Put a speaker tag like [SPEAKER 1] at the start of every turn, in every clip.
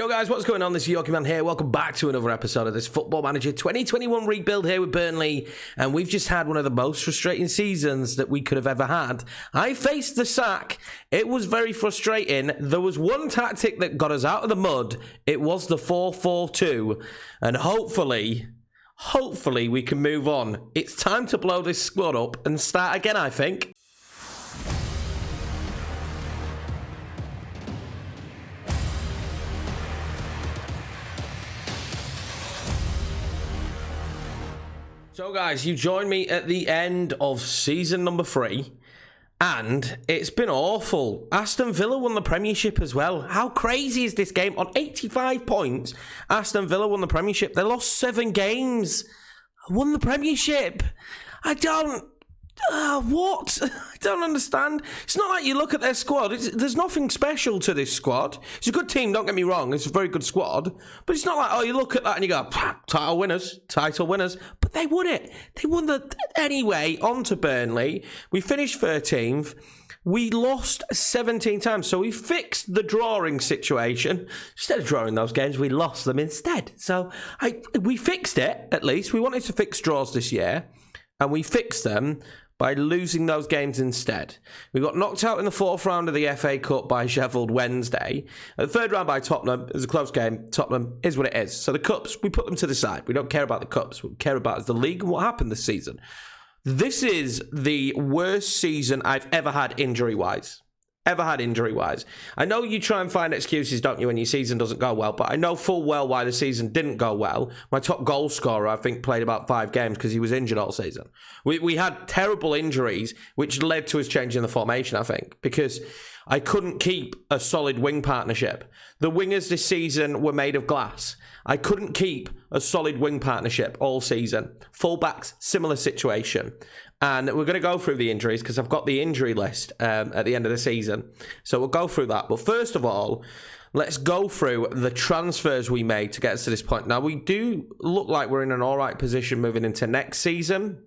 [SPEAKER 1] Yo guys, what's going on? This is Yorkie Man here. Welcome back to another episode of this Football Manager 2021 rebuild here with Burnley. And we've just had one of the most frustrating seasons that we could have ever had. I faced the sack. It was very frustrating. There was one tactic that got us out of the mud. It was the 4-4-2. And hopefully we can move on. It's time to blow this squad up and start again, I think. So guys, you joined me at the end of season number 3, and it's been awful. Aston Villa won the Premiership as well. How crazy is this game? On 85 points, Aston Villa won the Premiership. They lost 7 games. Won the Premiership. What? I don't understand. It's not like you look at their squad. There's nothing special to this squad. It's a good team, don't get me wrong. It's a very good squad. But it's not like, oh, you look at that and you go, title winners. But they won it. They won anyway, on to Burnley. We finished 13th. We lost 17 times. So we fixed the drawing situation. Instead of drawing those games, we lost them instead. So we fixed it, at least. We wanted to fix draws this year. And we fixed them by losing those games instead. We got knocked out in the 4th round of the FA Cup by Sheffield Wednesday. At the 3rd round by Tottenham, it was a close game. Tottenham is what it is. So the Cups, we put them to the side. We don't care about the Cups. What we care about is the league and what happened this season. This is the worst season I've ever had injury-wise. I know you try and find excuses, don't you, when your season doesn't go well, but I know full well why the season didn't go well. My top goal scorer, I think, played about 5 games because he was injured all season. We had terrible injuries, which led to us changing the formation, I think, because I couldn't keep a solid wing partnership. The wingers this season were made of glass. I couldn't keep a solid wing partnership all season. Fullbacks, similar situation. And we're going to go through the injuries because I've got the injury list at the end of the season. So we'll go through that. But first of all, let's go through the transfers we made to get us to this point. Now, we do look like we're in an all right position moving into next season.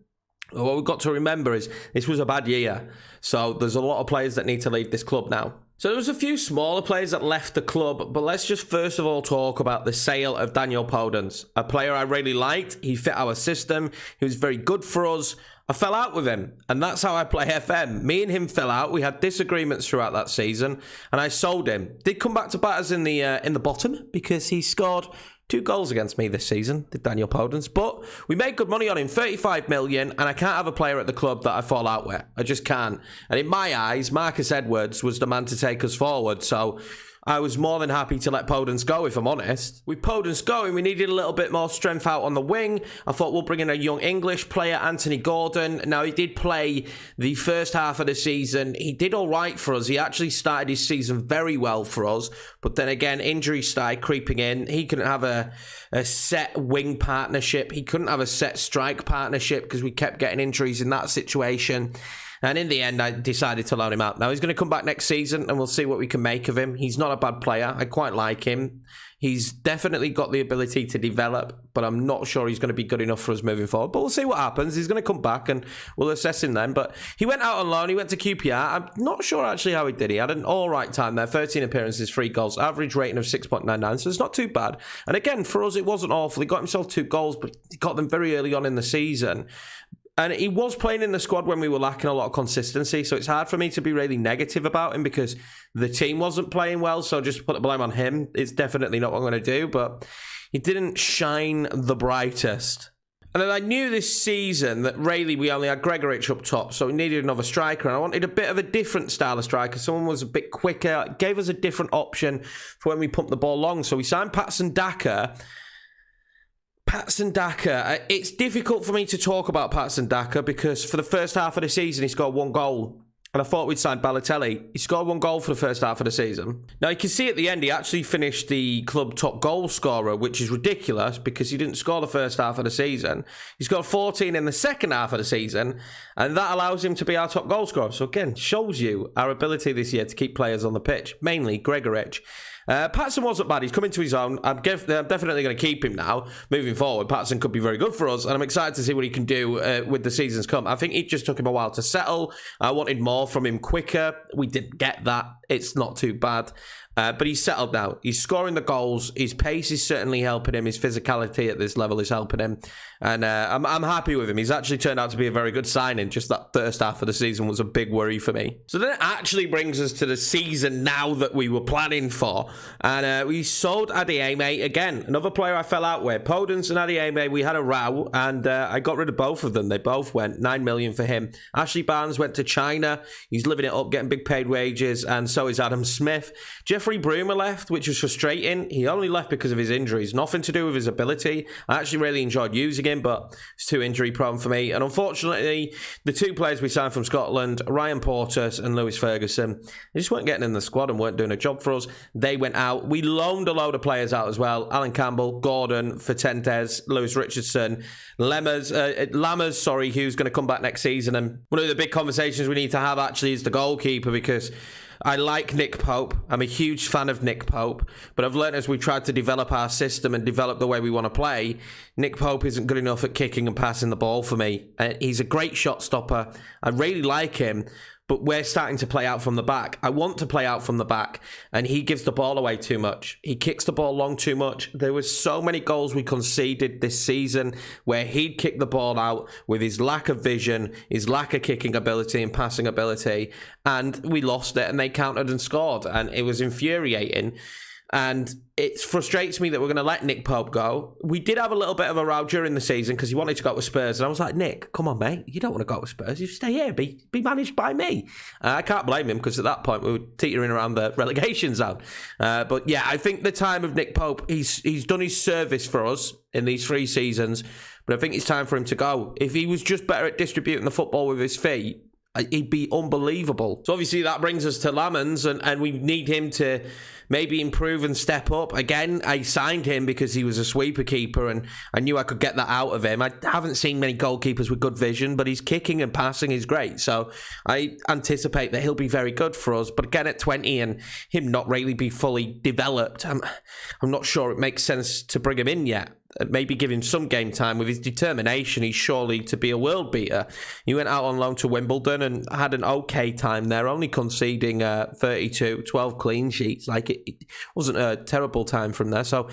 [SPEAKER 1] What we've got to remember is this was a bad year. So there's a lot of players that need to leave this club now. So there was a few smaller players that left the club, but let's just first of all talk about the sale of Daniel Podence, a player I really liked. He fit our system. He was very good for us. I fell out with him, and that's how I play FM. Me and him fell out. We had disagreements throughout that season, and I sold him. Did come back to bite us in the bottom because he scored 2 goals against me this season, did Daniel Podence. But we made good money on him, 35 million, and I can't have a player at the club that I fall out with. I just can't. And in my eyes, Marcus Edwards was the man to take us forward. So I was more than happy to let Podence go, if I'm honest. With Podence going, we needed a little bit more strength out on the wing. I thought we'll bring in a young English player, Anthony Gordon. Now, he did play the first half of the season. He did all right for us. He actually started his season very well for us. But then again, injuries started creeping in. He couldn't have a set wing partnership. He couldn't have a set strike partnership because we kept getting injuries in that situation. And in the end, I decided to loan him out. Now, he's going to come back next season, and we'll see what we can make of him. He's not a bad player. I quite like him. He's definitely got the ability to develop, but I'm not sure he's going to be good enough for us moving forward. But we'll see what happens. He's going to come back, and we'll assess him then. But he went out on loan. He went to QPR. I'm not sure actually how he did. He had an all right time there. 13 appearances, 3 goals. Average rating of 6.99, so it's not too bad. And again, for us, it wasn't awful. He got himself 2 goals, but he got them very early on in the season. And he was playing in the squad when we were lacking a lot of consistency, so it's hard for me to be really negative about him because the team wasn't playing well, so just put the blame on him. It's definitely not what I'm going to do, but he didn't shine the brightest. And then I knew this season that really we only had Gregoritsch up top, so we needed another striker, and I wanted a bit of a different style of striker. Someone was a bit quicker, it gave us a different option for when we pumped the ball long, so we signed Patson Daka. It's difficult for me to talk about Patson Daka because for the first half of the season, he scored 1 goal. And I thought we'd signed Balotelli. He scored 1 goal for the first half of the season. Now, you can see at the end, he actually finished the club top goal scorer, which is ridiculous because he didn't score the first half of the season. He scored 14 in the second half of the season, and that allows him to be our top goal scorer. So again, shows you our ability this year to keep players on the pitch, mainly Gregoritsch. Patson wasn't bad. He's come into his own. I'm definitely going to keep him now. Moving forward, Patson could be very good for us, and I'm excited to see what he can do with the seasons come. I think it just took him a while to settle. I wanted more from him quicker. We didn't get that. It's not too bad. But he's settled now. He's scoring the goals. His pace is certainly helping him. His physicality at this level is helping him. And I'm happy with him. He's actually turned out to be a very good signing. Just that first half of the season was a big worry for me. So then it actually brings us to the season now that we were planning for. And we sold Adeyemi again. Another player I fell out with. Podence and Adeyemi, we had a row. And I got rid of both of them. They both went. 9 million for him. Ashley Barnes went to China. He's living it up, getting big paid wages. And so is Adam Smith. Jeffrey Bruma left, which was frustrating. He only left because of his injuries. Nothing to do with his ability. I actually really enjoyed using him, but it's too injury prone for me. And unfortunately, the two players we signed from Scotland, Ryan Porteous and Lewis Ferguson, they just weren't getting in the squad and weren't doing a job for us. They went out. We loaned a load of players out as well. Alan Campbell, Gordon, Fatentes, Lewis Richardson, Lammers, who's going to come back next season. And one of the big conversations we need to have actually is the goalkeeper, because I like Nick Pope. I'm a huge fan of Nick Pope, but I've learned as we tried to develop our system and develop the way we want to play, Nick Pope isn't good enough at kicking and passing the ball for me. He's a great shot stopper. I really like him, but we're starting to play out from the back. I want to play out from the back, and he gives the ball away too much. He kicks the ball long too much. There were so many goals we conceded this season where he'd kick the ball out with his lack of vision, his lack of kicking ability and passing ability, and we lost it, and they countered and scored, and it was infuriating. And it frustrates me that we're going to let Nick Pope go. We did have a little bit of a row during the season because he wanted to go with Spurs. And I was like, Nick, come on, mate. You don't want to go with Spurs. You stay here. Be managed by me. I can't blame him because at that point we were teetering around the relegation zone. But yeah, I think the time of Nick Pope, he's done his service for us in these 3 seasons. But I think it's time for him to go. If he was just better at distributing the football with his feet, he'd be unbelievable. So obviously that brings us to Lamans, and we need him to maybe improve and step up. Again, I signed him because he was a sweeper keeper and I knew I could get that out of him. I haven't seen many goalkeepers with good vision, but his kicking and passing is great. So I anticipate that he'll be very good for us. But again, at 20 and him not really be fully developed, I'm not sure it makes sense to bring him in yet. Maybe give him some game time. With his determination, he's surely to be a world beater. He went out on loan to Wimbledon and had an okay time there, only conceding 32, 12 clean sheets. Like, it wasn't a terrible time from there. So,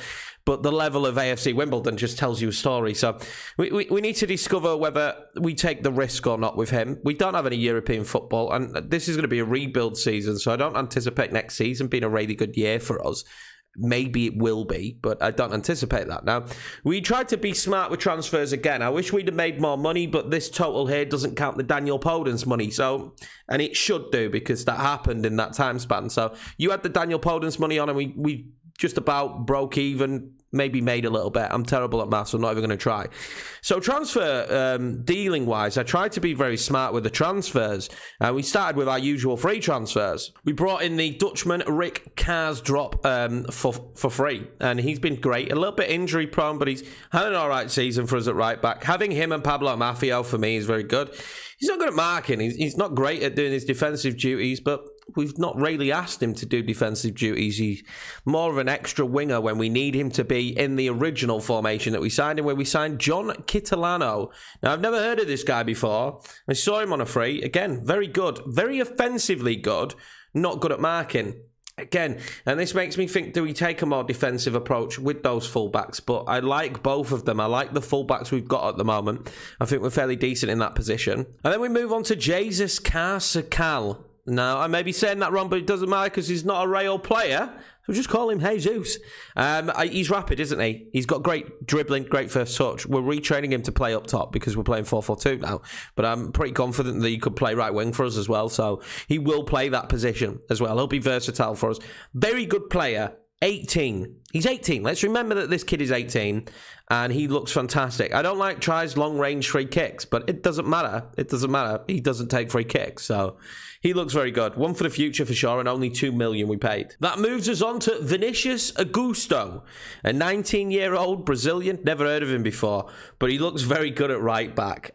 [SPEAKER 1] but the level of AFC Wimbledon just tells you a story. So we need to discover whether we take the risk or not with him. We don't have any European football, and this is going to be a rebuild season, so I don't anticipate next season being a really good year for us. Maybe it will be, but I don't anticipate that. Now, we tried to be smart with transfers again. I wish we'd have made more money, but this total here doesn't count the Daniel Podence money. So, and it should do because that happened in that time span. So you had the Daniel Podence money on, and we just about broke even, maybe made a little bit. I'm terrible at maths, so I'm not even going to try. So transfer dealing wise, I tried to be very smart with the transfers. We started with our usual free transfers. We brought in the Dutchman Rick Karsdorp for free, and he's been great. A little bit injury prone, but he's had an all right season for us at right back. Having him and Pablo Maffio for me is very good. He's not good at marking. He's not great at doing his defensive duties, but we've not really asked him to do defensive duties. He's more of an extra winger when we need him to be in the original formation that we signed him, where we signed John Kitolano. Now, I've never heard of this guy before. I saw him on a free. Again, very good. Very offensively good. Not good at marking. Again, and this makes me think, do we take a more defensive approach with those fullbacks? But I like both of them. I like the fullbacks we've got at the moment. I think we're fairly decent in that position. And then we move on to Jesus Carsakal. Now, I may be saying that wrong, but it doesn't matter because he's not a Real player. So just call him Jesus. He's rapid, isn't he? He's got great dribbling, great first touch. We're retraining him to play up top because we're playing 4-4-2 now. But I'm pretty confident that he could play right wing for us as well. So he will play that position as well. He'll be versatile for us. Very good player. 18. He's 18. Let's remember that this kid is 18 and he looks fantastic. I don't like tries long range free kicks, but it doesn't matter. It doesn't matter. He doesn't take free kicks. So he looks very good. One for the future for sure, and only 2 million we paid. That moves us on to Vinicius Augusto, a 19-year-old Brazilian. Never heard of him before, but he looks very good at right back.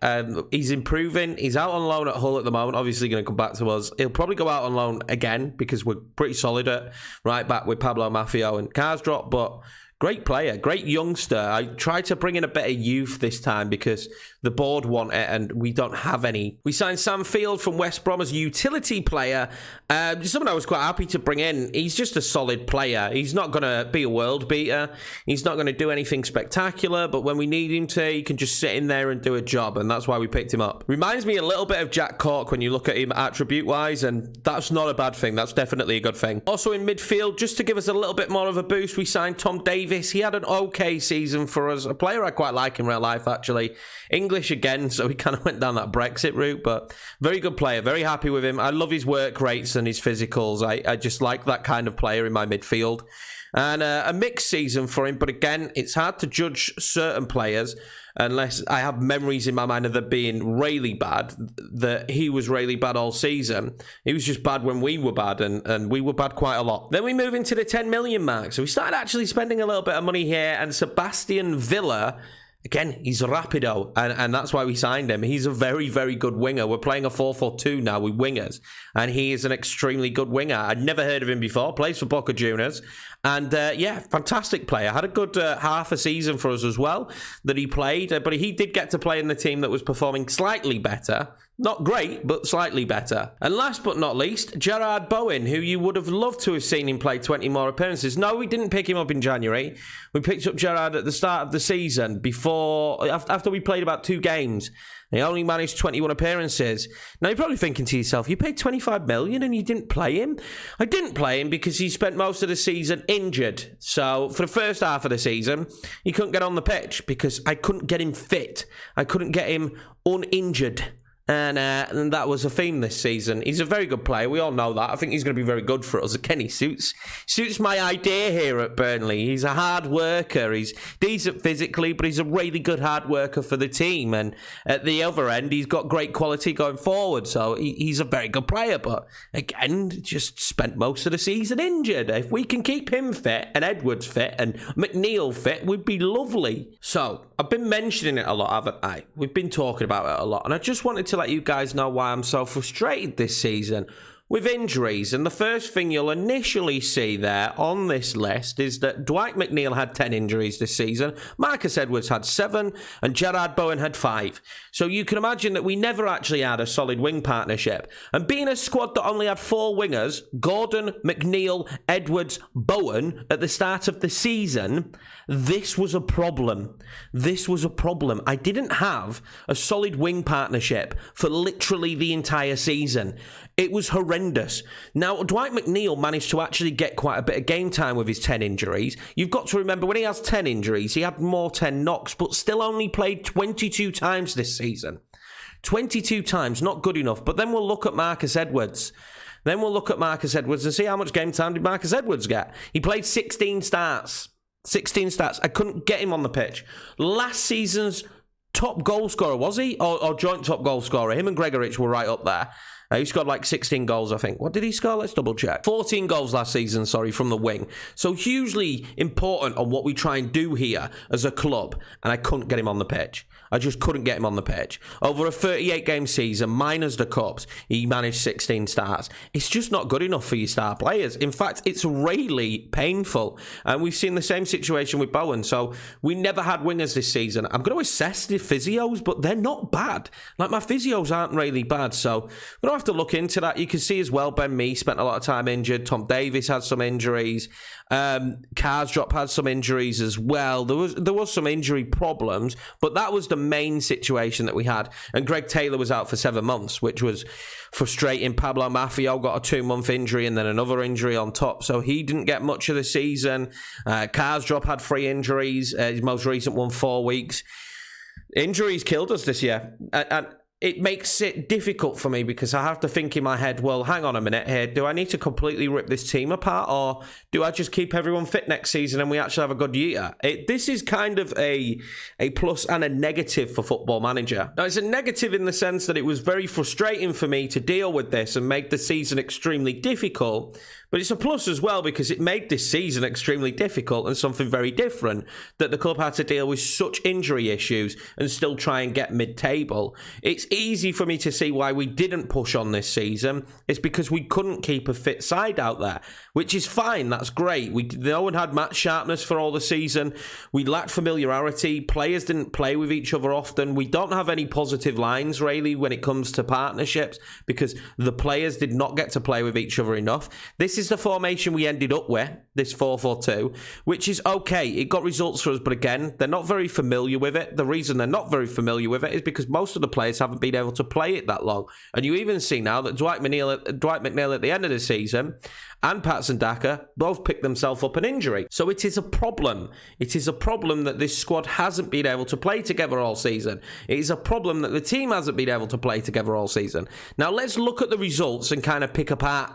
[SPEAKER 1] He's improving. He's out on loan at Hull at the moment. Obviously going to come back to us. He'll probably go out on loan again because we're pretty solid at right back with Pablo Maffio and Karsdorp, but Great player, great youngster. I tried to bring in a bit of youth this time because the board want it and we don't have any. We signed Sam Field from West Brom as a utility player. Someone I was quite happy to bring in. He's just a solid player. He's not going to be a world beater. He's not going to do anything spectacular, but when we need him to, he can just sit in there and do a job, and that's why we picked him up. Reminds me a little bit of Jack Cork when you look at him attribute-wise, and that's not a bad thing. That's definitely a good thing. Also in midfield, just to give us a little bit more of a boost, we signed Tom Davis. He had an okay season for us. A player I quite like in real life, actually. English again, so he kind of went down that Brexit route, but very good player. Very happy with him. I love his work rates and his physicals. I just like that kind of player in my midfield. And a mixed season for him, but again, it's hard to judge certain players unless I have memories in my mind of them being really bad, that he was really bad all season. He was just bad when we were bad, and we were bad quite a lot. Then we move into the 10 million mark. So we started actually spending a little bit of money here, and Sebastian Villa, again, he's rapido, and that's why we signed him. He's a very, very good winger. We're playing a 4-4-2 now with wingers, and he is an extremely good winger. I'd never heard of him before. Plays for Boca Juniors, and yeah, fantastic player. Had a good half a season for us as well that he played, but he did get to play in the team that was performing slightly better. Not great, but slightly better. And last but not least, Jarrod Bowen, who you would have loved to have seen him play 20 more appearances. No, we didn't pick him up in January. We picked up Jarrod at the start of the season, after we played about 2 games. He only managed 21 appearances. Now, you're probably thinking to yourself, you paid 25 million and you didn't play him? I didn't play him because he spent most of the season injured. So, for the first half of the season, he couldn't get on the pitch because I couldn't get him fit. I couldn't get him uninjured. And that was a theme this season. He's a very good player. We all know that. I think he's going to be very good for us. Kenny suits my idea here at Burnley. He's a hard worker. He's decent physically, but he's a really good hard worker for the team. And at the other end, he's got great quality going forward. So he's a very good player. But again, just spent most of the season injured. If we can keep him fit and Edwards fit and McNeil fit, would be lovely. So I've been mentioning it a lot, haven't I? We've been talking about it a lot. And I just wanted to let you guys know why I'm so frustrated this season with injuries. And the first thing you'll initially see there on this list is that Dwight McNeil had 10 injuries this season, Marcus Edwards had 7, and Jarrod Bowen had 5. So you can imagine that we never actually had a solid wing partnership. And being a squad that only had 4 wingers, Gordon, McNeil, Edwards, Bowen, at the start of the season, this was a problem. This was a problem. I didn't have a solid wing partnership for literally the entire season. It was horrendous. Now, Dwight McNeil managed to actually get quite a bit of game time with his 10 injuries. You've got to remember, when he has 10 injuries, he had more 10 knocks, but still only played 22 times this season. 22 times, not good enough. But then we'll look at Marcus Edwards. And see how much game time did Marcus Edwards get. He played 16 starts. 16 starts. I couldn't get him on the pitch. Last season's top goal scorer, was he? Or joint top goal scorer. Him and Gregoritsch were right up there. He scored like 16 goals, I think. What did he score? Let's double check. 14 goals last season, from the wing. So hugely important on what we try and do here as a club. And I couldn't get him on the pitch. I just couldn't get him on the pitch. Over a 38-game season, minus the cups, he managed 16 starts. It's just not good enough for your star players. In fact, it's really painful. And we've seen the same situation with Bowen. So we never had wingers this season. I'm going to assess the physios, but they're not bad. Like, my physios aren't really bad. So we're going to have to look into that. You can see as well, Ben Mee spent a lot of time injured. Tom Davis had some injuries. Karsdorp had some injuries as well. There was some injury problems, but that was the main situation that we had. And Greg Taylor was out for 7 months, which was frustrating. Pablo Maffio got a 2-month injury and then another injury on top, so he didn't get much of the season. Karsdorp had 3 injuries. His most recent one, 4 weeks. Injuries killed us this year, and it makes it difficult for me because I have to think in my head, well, hang on a minute here. Do I need to completely rip this team apart, or do I just keep everyone fit next season and we actually have a good year? This is kind of a plus and a negative for Football Manager. Now, it's a negative in the sense that it was very frustrating for me to deal with this and make the season extremely difficult. But it's a plus as well because it made this season extremely difficult and something very different, that the club had to deal with such injury issues and still try and get mid-table. It's easy for me to see why we didn't push on this season. It's because we couldn't keep a fit side out there, which is fine. That's great. No one had match sharpness for all the season. We lacked familiarity. Players didn't play with each other often. We don't have any positive lines, really, when it comes to partnerships because the players did not get to play with each other enough. This is the formation we ended up with, this 4-4-2, which is okay. It got results for us, but again, they're not very familiar with it. The reason they're not very familiar with it is because most of the players haven't been able to play it that long. And you even see now that Dwight McNeil at the end of the season and Patson Daka both picked themselves up an injury. So it is a problem. It is a problem that this squad hasn't been able to play together all season. It is a problem that the team hasn't been able to play together all season. Now let's look at the results and kind of pick apart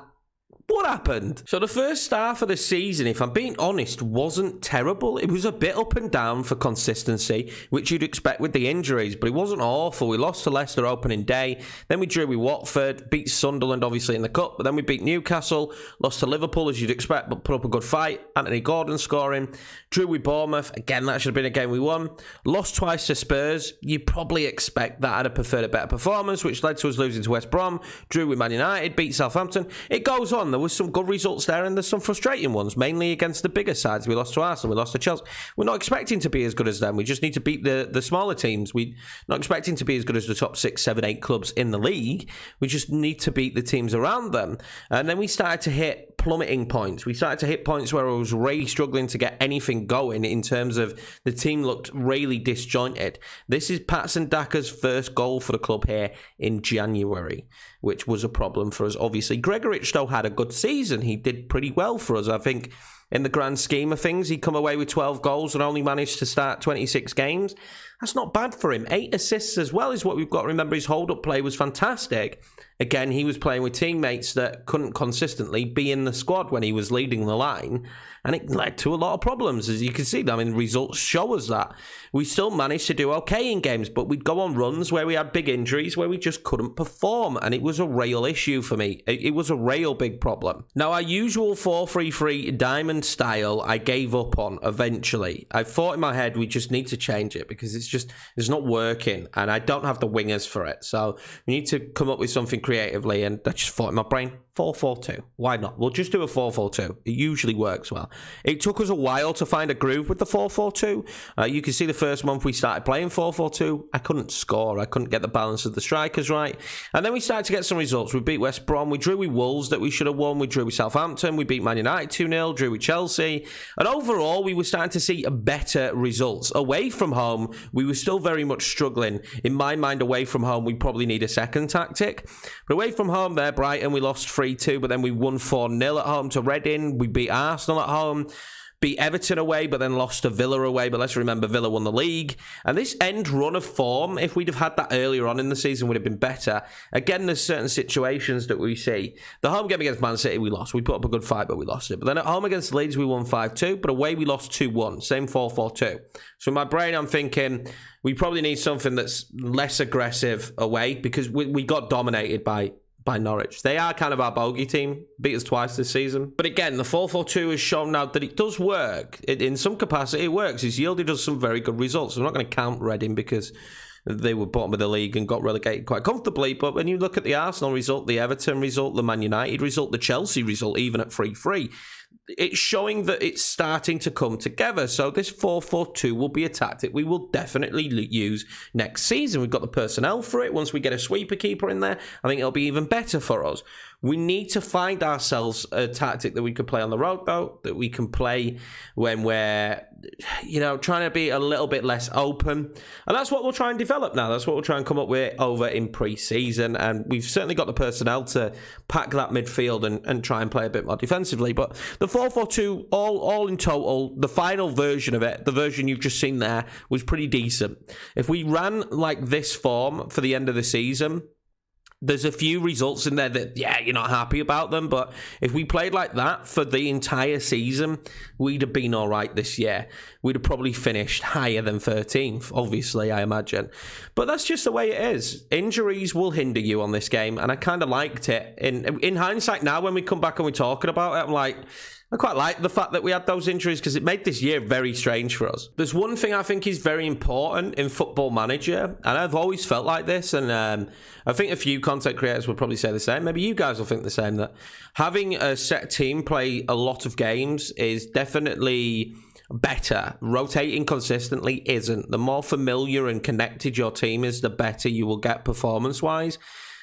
[SPEAKER 1] what happened. So the first half of the season, if I'm being honest, wasn't terrible. It was a bit up and down for consistency, which you'd expect with the injuries, but it wasn't awful. We lost to Leicester opening day, then we drew with Watford, beat Sunderland obviously in the cup, but then we beat Newcastle, lost to Liverpool as you'd expect, but put up a good fight. Anthony Gordon scoring, drew with Bournemouth, again that should have been a game we won, lost twice to Spurs. You probably expect that I'd have preferred a better performance, which led to us losing to West Brom, drew with Man United, beat Southampton. It goes on. There was some good results there and there's some frustrating ones, mainly against the bigger sides. We lost to Arsenal, we lost to Chelsea. We're not expecting to be as good as them. We just need to beat the smaller teams. We're not expecting to be as good as the top 6, 7, 8 clubs in the league. We just need to beat the teams around them. And then we started to hit plummeting points. We started to hit points where I was really struggling to get anything going in terms of the team looked really disjointed. This is Patson Daka's first goal for the club here in January, which was a problem for us. Obviously, Gregoritsch though had a good season. He did pretty well for us. I think in the grand scheme of things, he come away with 12 goals and only managed to start 26 games. That's not bad for him. 8 assists as well is what we've got to remember. His hold-up play was fantastic. Again, he was playing with teammates that couldn't consistently be in the squad when he was leading the line, and it led to a lot of problems, as you can see. I mean, results show us that. We still managed to do okay in games, but we'd go on runs where we had big injuries, where we just couldn't perform, and it was a real issue for me. It was a real big problem. Now, our usual 4-3-3 diamond style, I gave up on eventually. I thought in my head, we just need to change it because it's not working, and I don't have the wingers for it. So we need to come up with something creatively, and I just thought in my brain, 4-4-2. Why not? We'll just do a 4-4-2. It usually works well. It took us a while to find a groove with the 4-4-2. You can see the first month we started playing 4-4-2. I couldn't score. I couldn't get the balance of the strikers right. And then we started to get some results. We beat West Brom. We drew with Wolves that we should have won. We drew with Southampton. We beat Man United 2-0. Drew with Chelsea. And overall, we were starting to see better results. Away from home, we were still very much struggling. In my mind, away from home, we probably need a second tactic. But away from home there, Brighton, we lost 3-2, but then we won 4-0 at home to Reading. We beat Arsenal at home, beat Everton away, but then lost to Villa away. But let's remember, Villa won the league. And this end run of form, if we'd have had that earlier on in the season, would have been better. Again, there's certain situations that we see. The home game against Man City, we lost. We put up a good fight, but we lost it. But then at home against Leeds, we won 5-2, but away we lost 2-1. Same 4-4-2. So in my brain, I'm thinking we probably need something that's less aggressive away because we got dominated by Norwich. They are kind of our bogey team, beat us twice this season. But again, the 4-4-2 has shown now that it does work. In some capacity, it works. It's yielded us some very good results. I'm not going to count Reading because they were bottom of the league and got relegated quite comfortably. But when you look at the Arsenal result, the Everton result, the Man United result, the Chelsea result, even at 3-3, it's showing that it's starting to come together. So this 4-4-2 will be a tactic we will definitely use next season. We've got the personnel for it. Once we get a sweeper keeper in there, I think it'll be even better for us. We need to find ourselves a tactic that we could play on the road, though, that we can play when we're, trying to be a little bit less open. And that's what we'll try and develop now. That's what we'll try and come up with over in pre-season. And we've certainly got the personnel to pack that midfield and try and play a bit more defensively. But the 4-4-2, all in total, the final version of it, the version you've just seen there, was pretty decent. If we ran like this form for the end of the season, There's a few results in there that, yeah, you're not happy about them, but if we played like that for the entire season, we'd have been all right this year. We'd have probably finished higher than 13th, obviously, I imagine. But that's just the way it is. Injuries will hinder you on this game, and I kind of liked it. In hindsight now, when we come back and we're talking about it, I'm like, I quite like the fact that we had those injuries because it made this year very strange for us. There's one thing I think is very important in Football Manager, and I've always felt like this, and I think a few content creators would probably say the same. Maybe you guys will think the same, that having a set team play a lot of games is definitely better. Rotating consistently isn't. The more familiar and connected your team is, the better you will get performance-wise.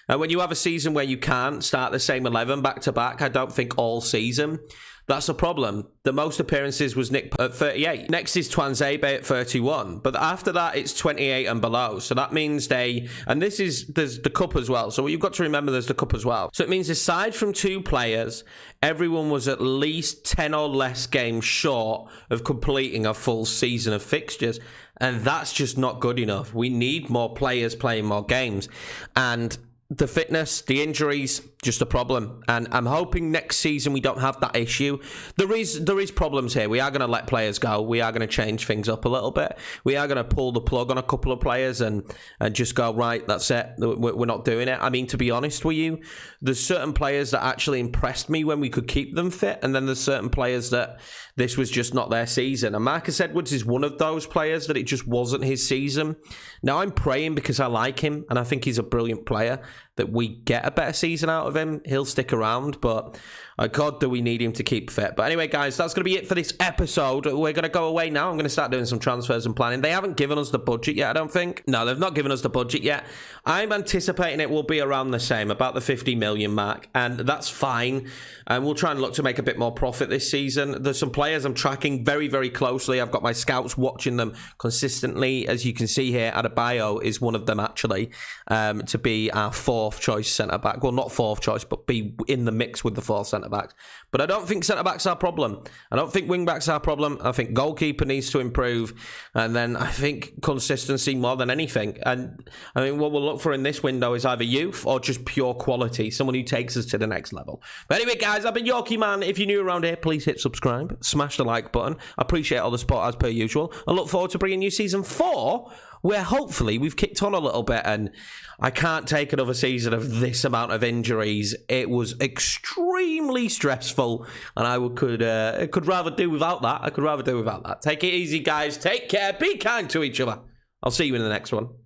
[SPEAKER 1] And when you have a season where you can't start the same 11 back-to-back, I don't think all season, that's a problem. The most appearances was Nick at 38. Next is Twanzebe at 31. But after that, it's 28 and below. So that means there's the cup as well. So what you've got to remember, there's the cup as well. So it means aside from 2 players, everyone was at least 10 or less games short of completing a full season of fixtures. And that's just not good enough. We need more players playing more games. And the fitness, the injuries, just a problem. And I'm hoping next season we don't have that issue. There is problems here. We are going to let players go. We are going to change things up a little bit. We are going to pull the plug on a couple of players and just go, right, that's it. We're not doing it. I mean, to be honest with you, there's certain players that actually impressed me when we could keep them fit. And then there's certain players that this was just not their season. And Marcus Edwards is one of those players that it just wasn't his season. Now I'm praying, because I like him and I think he's a brilliant player, that we get a better season out of him. He'll stick around, but God, do we need him to keep fit. But anyway, guys, that's going to be it for this episode. We're going to go away now. I'm going to start doing some transfers and planning. They haven't given us the budget yet, I don't think. No, they've not given us the budget yet. I'm anticipating it will be around the same, about the 50 million mark, and that's fine. And we'll try and look to make a bit more profit this season. There's some players I'm tracking very, very closely. I've got my scouts watching them consistently. As you can see here, Adebayo is one of them, actually, to be our 4th choice centre-back. Well, not 4th choice, but be in the mix with the 4th centre-backs. But I don't think centre-backs are a problem. I don't think wing-backs are a problem. I think goalkeeper needs to improve. And then I think consistency more than anything. And I mean, what we'll look for in this window is either youth or just pure quality. Someone who takes us to the next level. But anyway, guys, I've been Yorkie Man. If you're new around here, please hit subscribe. Smash the like button. I appreciate all the support as per usual. I look forward to bringing you season 4, where hopefully we've kicked on a little bit, and I can't take another season of this amount of injuries. It was extremely stressful, and I could rather do without that. Take it easy, guys. Take care. Be kind to each other. I'll see you in the next one.